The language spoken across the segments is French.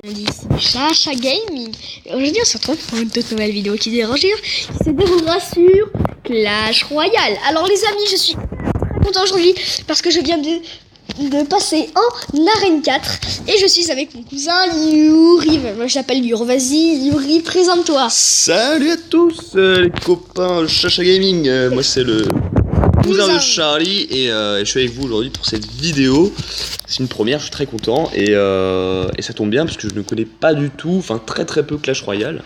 On dit Chacha Gaming. Aujourd'hui on se retrouve pour une toute nouvelle vidéo qui dérange, qui se déroulera sur Clash Royale. Alors les amis, je suis très content aujourd'hui parce que je viens de passer en arène 4 et je suis avec mon cousin Yuri. Moi je l'appelle Yuri. Vas-y Yuri, présente-toi. Salut à tous les copains Chacha Gaming. Moi c'est le cousin de Charlie et je suis avec vous aujourd'hui pour cette vidéo. C'est une première, je suis très content et ça tombe bien parce que je ne connais pas du tout, enfin très peu Clash Royale.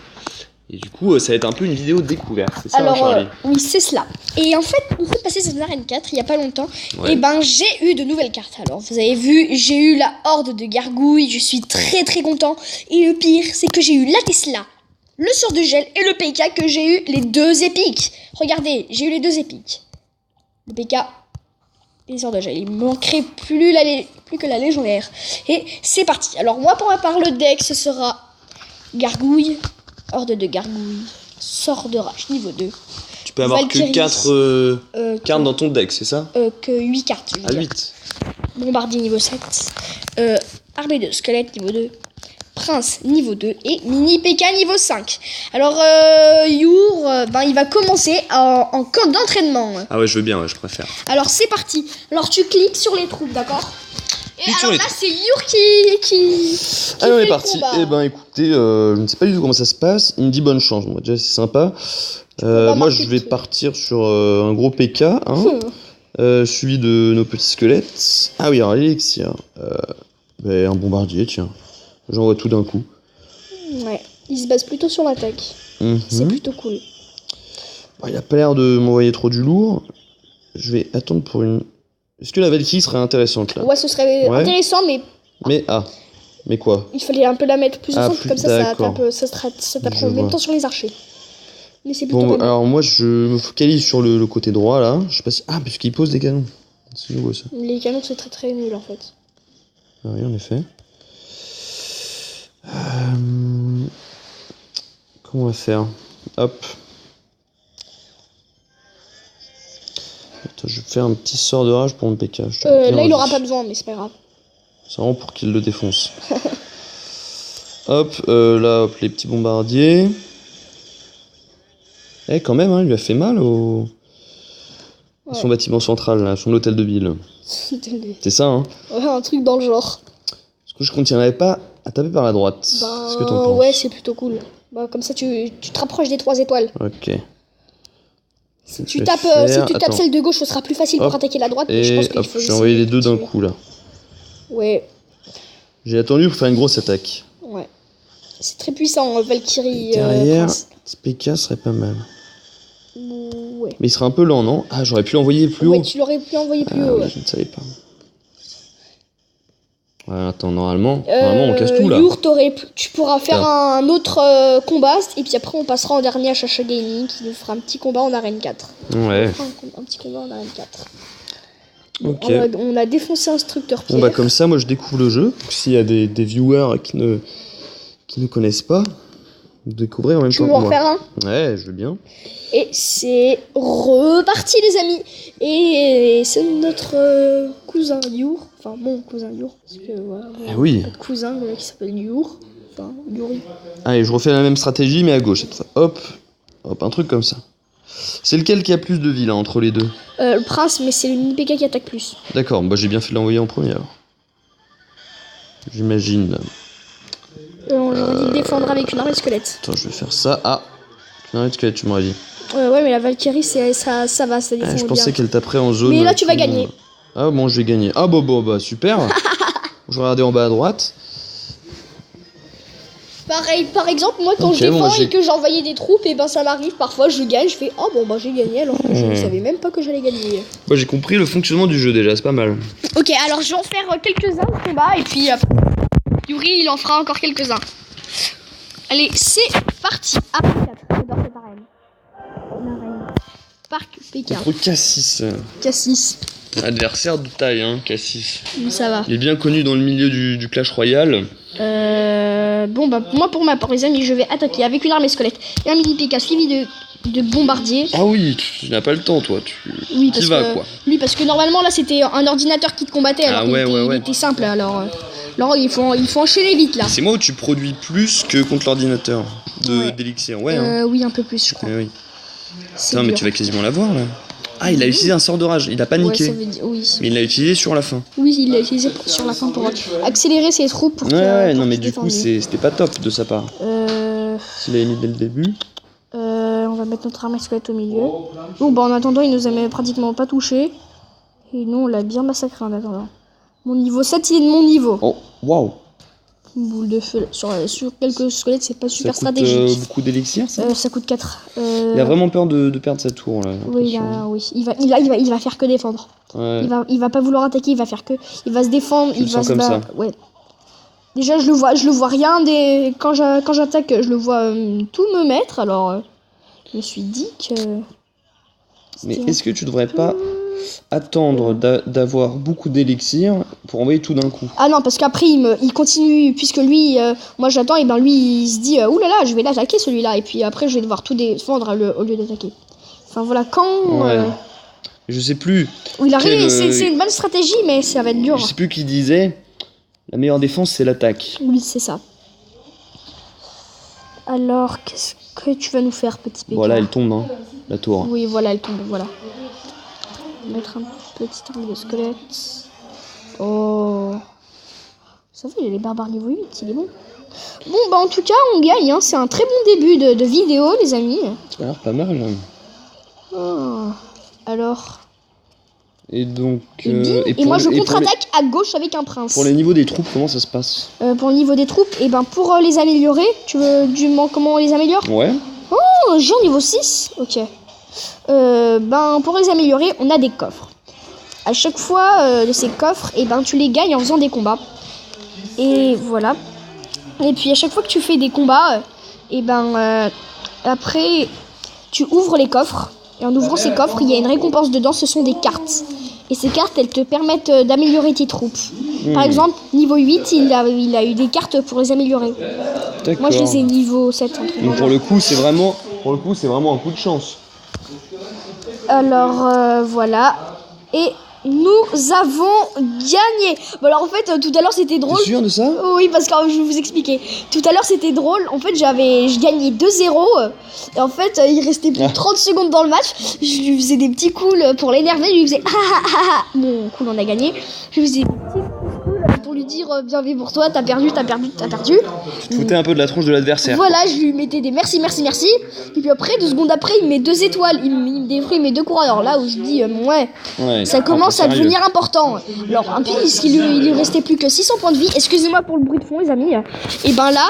Et du coup ça va être un peu une vidéo découverte, c'est ça? Alors, Charlie oui c'est cela. Et en fait nous sommes passés sur l'arène 4 il n'y a pas longtemps. Ouais. Et ben j'ai eu de nouvelles cartes. Alors vous avez vu, j'ai eu la horde de gargouilles, je suis très content. Et le pire c'est que j'ai eu la Tesla, le sort de gel et le PK, que j'ai eu les deux épiques. Regardez, j'ai eu les deux épiques. Le PK et les sorts de gel. Il me manquerait plus que la légendaire. Et c'est parti. Alors moi pour ma part le deck ce sera gargouille, horde de gargouille, sort de rage niveau 2. Tu peux avoir Valkyrie, que 4 cartes dans ton deck, c'est ça? Que 8 cartes. Ah 8. Bombardier niveau 7. Armée de squelette niveau 2. Prince niveau 2 et mini PK niveau 5. Alors Your, il va commencer en camp d'entraînement. Ah ouais, je veux bien, ouais, je préfère. Alors c'est parti. Alors tu cliques sur les troupes, d'accord? Et alors là c'est Your qui alors on est parti. Eh ben écoutez, je ne sais pas du tout comment ça se passe. Il me dit bonne chance. Bon, déjà c'est sympa. Moi je vais partir sur un gros PK, hein, suivi de nos petits squelettes. Ah oui, alors l'élixir. Un bombardier, tiens. J'envoie tout d'un coup. Ouais, il se base plutôt sur l'attaque. C'est plutôt cool. Bon, il a pas l'air de m'envoyer trop du lourd. Je vais attendre pour une... Est-ce que la Valkyrie serait intéressante là? Ouais, ce serait intéressant, mais... Mais quoi? Il fallait un peu la mettre plus au centre, comme ça tape en même temps sur les archers. Mais c'est plutôt bon, alors moi je me focalise sur le côté droit là. Je sais pas si... Ah, puisqu'il pose des canons. C'est nouveau ça. Les canons c'est très nul en fait. Ah oui, en effet. Comment on va faire? Hop. Attends, je vais faire un petit sort de rage pour mon PK. Là il aura pas besoin, mais c'est pas grave. C'est vraiment pour qu'il le défonce. Hop, là, hop, les petits bombardiers. Eh, quand même, hein, il lui a fait mal à son bâtiment central, là, son hôtel de ville. C'est ça, hein? Ouais, un truc dans le genre. Parce que je continuerai pas à taper par la droite. Qu'est-ce que t'en penses? Ouais, c'est plutôt cool. Comme ça, tu te rapproches des 3 étoiles. Ok. Si tu tapes celle de gauche, ce sera plus facile pour attaquer la droite. Et je pense qu'il faut j'ai envoyé les deux d'un coup, là. Ouais. J'ai attendu pour faire une grosse attaque. Ouais. C'est très puissant, Valkyrie. Derrière, petit PK serait pas mal. Ouais. Mais il serait un peu lent, non? Ah, j'aurais pu l'envoyer plus haut. Ouais, tu l'aurais pu envoyer plus haut. Ouais. Je ne savais pas. Ouais, attends, normalement on casse tout là. Your, tu pourras faire un autre combat et puis après on passera en dernier à Chacha Gaming qui nous fera un petit combat en arène 4. Ouais. Un petit combat en arène 4. Ok. On a défoncé Instructeur Pierre. Bon comme ça moi je découvre le jeu. S'il y a des viewers qui ne connaissent pas, découvrir en même temps que moi. Tu veux en faire un? Ouais, je veux bien. Et c'est reparti les amis. Et c'est notre cousin Your. Enfin mon cousin Your. Parce que voilà, oui. Notre cousin qui s'appelle Your. Enfin Yuri. Allez, je refais la même stratégie mais à gauche cette fois. Hop, hop, un truc comme ça. C'est lequel qui a plus de vie là entre les deux? Le prince, mais c'est le mini PK qui attaque plus. D'accord, bah j'ai bien fait de l'envoyer en premier alors. J'imagine. J'aurais dit défendre avec une armée de squelettes. Attends, je vais faire ça. Ah, une armée de squelettes, tu m'aurais dit. Ouais, mais la Valkyrie, ça va, ça défend bien. Je pensais qu'elle taperait en zone. Mais là, tu vas gagner. Ah bon, je vais gagner. Ah bah super. Je regardais en bas à droite. Pareil, par exemple, moi quand je défends et que j'envoyais des troupes, et ça m'arrive parfois, je gagne, je fais j'ai gagné alors que je ne savais même pas que j'allais gagner. Moi j'ai compris le fonctionnement du jeu déjà, c'est pas mal. Ok, alors je vais en faire quelques-uns de combat et puis Yuri il en fera encore quelques-uns. Allez, c'est parti. J'adore cette arène. Parc PK. Contre Cassis. Cassis. Adversaire de taille, hein, Cassis. Ça va. Il est bien connu dans le milieu du Clash Royale. Moi pour ma part les amis, je vais attaquer avec une armée squelette et un mini PK suivi de de bombardier. Ah oui, tu n'as pas le temps, toi. Oui, tu vas, quoi. Oui, parce que normalement, là, c'était un ordinateur qui te combattait. Alors il était simple. Alors il faut enchaîner vite, là. C'est moi où tu produis plus que contre l'ordinateur d'élixir. Ouais, oui, un peu plus, je crois. Oui. Putain, mais tu vas quasiment l'avoir, là. Ah, il a utilisé un sort de rage. Il a paniqué. Oui. Mais il l'a utilisé sur la fin. Oui, il l'a utilisé sur la fin pour accélérer ses troupes. Non, mais du coup, c'était pas top de sa part. S'il l'avait mis dès le début. On va mettre notre arme squelette au milieu. Bon, bah en attendant, il nous a pratiquement pas touché. Et nous, on l'a bien massacré en attendant. Mon niveau 7, il est de mon niveau. Oh, waouh! Une boule de feu. Sur quelques squelettes, c'est pas super ça coûte, stratégique. Beaucoup d'élixir, ça? Ça coûte 4. Il a vraiment peur de perdre sa tour, là. Oui, il va faire que défendre. Ouais. Il va pas vouloir attaquer, il va faire que. Il va se défendre, il va se comme ça. Ouais. Déjà, je le vois rien quand j'attaque, je le vois tout me mettre, alors je me suis dit que. Mais est-ce que tu devrais pas attendre d'avoir beaucoup d'élixir pour envoyer tout d'un coup? Ah non, parce qu'après il continue, puisque lui, moi j'attends, et ben lui il se dit oulala, je vais l'attaquer celui-là, et puis après je vais devoir tout défendre au lieu d'attaquer. Enfin voilà, quand. Je sais plus. Il arrive, c'est une bonne stratégie, mais ça va être dur. Je sais plus qui disait. La meilleure défense, c'est l'attaque. Oui, c'est ça. Alors, qu'est-ce que tu vas nous faire, petit Pékin? Voilà, elle tombe, hein, la tour. Oui, voilà, elle tombe, voilà. Mettre un petit angle de squelette. Oh. Ça va, il a les barbares niveau 8, il est bon. Bon, bah en tout cas, on gagne, hein. C'est un très bon début de vidéo, les amis. Ça a l'air pas mal. Oh. Alors... Et donc... et moi je contre-attaque à gauche avec un prince. Pour les niveaux des troupes, comment ça se passe? Pour le niveau des troupes, et ben pour les améliorer, tu veux comment on les améliore? Ouais. Oh, géant niveau 6. Ok. Ben pour les améliorer, on a des coffres. À chaque fois de ces coffres, et ben tu les gagnes en faisant des combats. Et voilà. Et puis à chaque fois que tu fais des combats, et ben après tu ouvres les coffres. Et en ouvrant ces coffres, il y a une récompense dedans, ce sont des cartes. Et ces cartes, elles te permettent d'améliorer tes troupes. Par exemple, niveau 8, il a eu des cartes pour les améliorer. Moi, je les ai niveau 7. Donc pour le coup, c'est vraiment un coup de chance. Alors, voilà. Et nous avons gagné. Bon, alors en fait, tout à l'heure, c'était drôle. T'es sûr de ça? Oui, parce que je vais vous expliquer. Tout à l'heure, c'était drôle. En fait, je gagnais 2-0. Et en fait, il restait plus de 30 secondes dans le match. Je lui faisais des petits coups pour l'énerver. Je lui faisais Bon, cool, on a gagné. Je lui faisais des petits coups pour lui dire bien vu pour toi, t'as perdu. Tu te foutais un peu de la tronche de l'adversaire. Voilà, je lui mettais des merci. Et puis après, 2 secondes après, il me met 2 étoiles. Il me détruit mes 2 coureurs. Alors là où je dis, ça commence à devenir important. Alors, un peu, il lui restait plus que 600 points de vie. Excusez-moi pour le bruit de fond, les amis. Et ben là,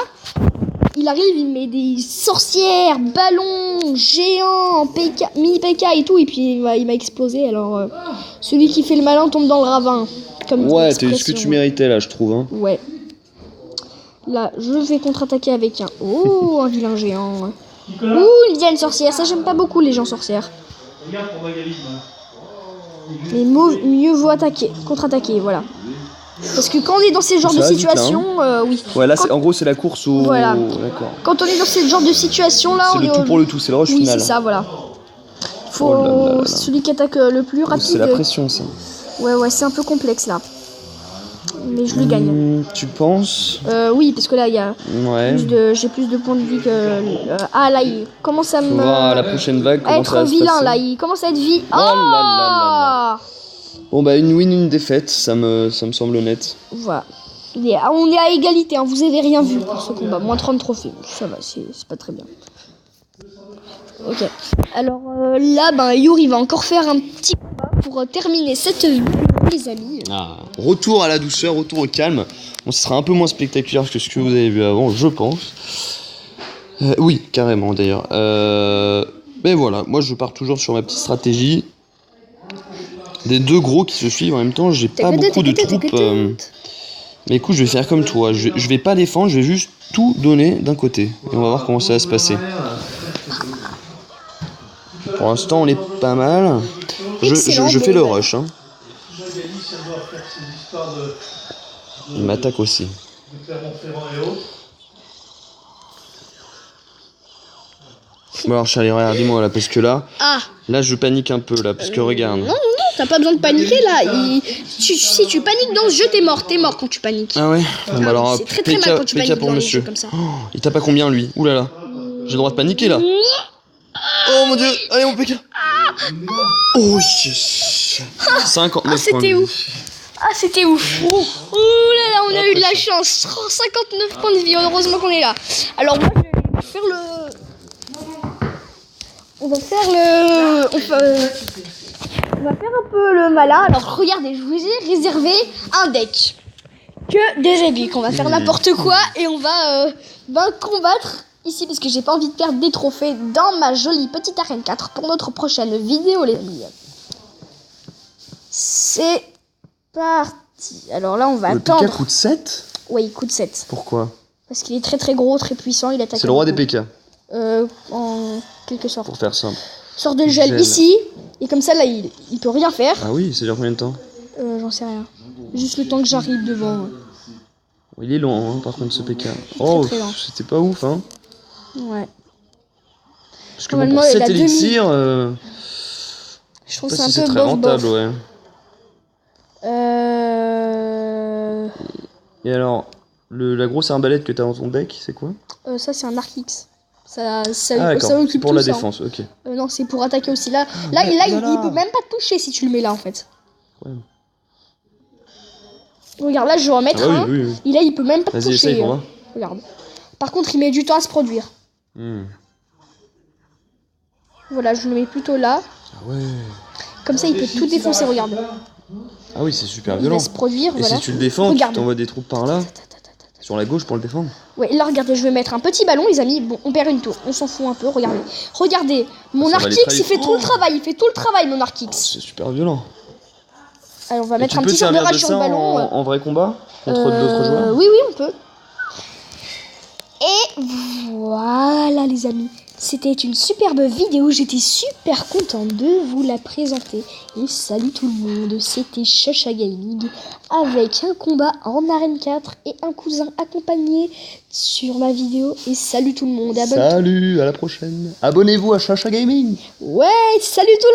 il arrive, il met des sorcières, ballons, géants, mini PK et tout. Et puis il m'a explosé. Alors, celui qui fait le malin tombe dans le ravin. Ouais, t'as eu ce que tu méritais là, je trouve. Hein. Ouais. Là, je vais contre-attaquer avec un vilain géant. Il y a une sorcière. Ça, j'aime pas beaucoup les gens sorcières. Mais mieux vaut contre-attaquer, voilà. Parce que quand on est dans ces genres de situations, oui. Ouais, là, en gros, c'est la course au... Voilà. D'accord. Quand on est dans ce genre de situation, là, c'est le tout pour le tout, c'est le rush final. Oui, c'est ça, voilà. Faut celui qui attaque le plus rapide. C'est la pression, ça. Ouais, c'est un peu complexe, là. Mais je le gagne. Tu penses? Oui, parce que là, il y a j'ai plus de points de vie que... là, il commence à la prochaine vague, à être vilain, là. Il commence à être vilain. Là. Bon, bah, une win, une défaite, ça me semble honnête. Voilà. On est à égalité, hein. Vous avez rien vu pour ce combat. Moins 30 trophées. Ça va, c'est pas très bien. Ok. Alors là, Yuri va encore faire un petit combat pour terminer cette vidéo, les amis. Retour à la douceur, retour au calme. Bon, ce sera un peu moins spectaculaire que ce que vous avez vu avant, je pense. Oui, carrément d'ailleurs. Mais voilà, moi je pars toujours sur ma petite stratégie. Des 2 gros qui se suivent en même temps, j'ai pas beaucoup de troupes. Mais écoute, je vais faire comme toi. Je vais pas défendre, je vais juste tout donner d'un côté. Et on va voir comment ça va se passer. Pour l'instant, on est pas mal. Je fais le rush. Hein. Il m'attaque aussi. Bon alors Charlie, regarde, dis-moi là, parce que là je panique un peu là, parce que regarde. Non, t'as pas besoin de paniquer là. Si tu paniques dans ce jeu, t'es mort quand tu paniques. Ah ouais. Bon, bah alors c'est très très mal quand tu paniques pour dans les monsieur. jeux comme ça. Oh, il tape à combien lui? Ouh là là. J'ai le droit de paniquer là. Oh mon dieu, allez mon PK. Oh yes. 59 c'était ouf. Ah, c'était ouf. Oh là là, on a eu de la chance. 59 points de vie, heureusement qu'on est là. Alors moi, je vais faire on va faire un peu le malin. Alors regardez, je vous ai réservé un deck. Que des épiques. On va faire n'importe quoi et on va combattre ici parce que j'ai pas envie de perdre des trophées dans ma jolie petite arène 4 pour notre prochaine vidéo, les amis. C'est parti. Alors là, on va attendre. Le PK coûte 7 ? Ouais, il coûte 7. Pourquoi ? Parce qu'il est très très gros, très puissant, il attaque. C'est le roi des PK. En quelque sorte. Pour faire simple. Sort de gel ici, et comme ça là, il peut rien faire. Ah oui, ça dure combien de temps ? J'en sais rien. Juste le temps que j'arrive devant. Oh, il est long, hein, par contre, ce PK. Oh, c'était pas ouf, hein. Ouais. Parce que bon, pour 7 élixirs, je trouve que c'est c'est un peu très rentable, bof. ouais. Et alors, la grosse arbalète que t'as dans ton deck, c'est quoi ? Ça, c'est un Arc-X. Ça occupe pour la défense, ok. Non, c'est pour attaquer aussi. Là, il peut même pas te toucher si tu le mets là, en fait. Ouais. Regarde, là, je vais en mettre un. Oui. Et là, il peut même pas te toucher. Vas-y, essaye pour moi. Regarde. Par contre, il met du temps à se produire. Voilà, je le mets plutôt là. Ah ouais. Comme ça, il peut tout défoncer, regarde. Ah oui, c'est super violent. Il va se produire, et si tu le défends, tu t'envoies des troupes par là. Sur la gauche pour le défendre. Ouais, là regardez, je vais mettre un petit ballon, les amis. Bon, on perd une tour, on s'en fout un peu, regardez. Regardez, mon Arc-X, il fait tout le travail, mon Arc-X. C'est super violent. Alors on va mettre un petit sort de rage sur le ballon. En vrai combat contre d'autres joueurs. Oui, on peut. Et voilà les amis. C'était une superbe vidéo, j'étais super contente de vous la présenter. Et salut tout le monde, c'était Chacha Gaming avec un combat en arène 4 et un cousin accompagné sur ma vidéo. Et salut tout le monde, salut, à la prochaine. Abonnez-vous à Chacha Gaming. Ouais, salut tout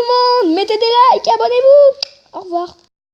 le monde, mettez des likes, abonnez-vous. Au revoir.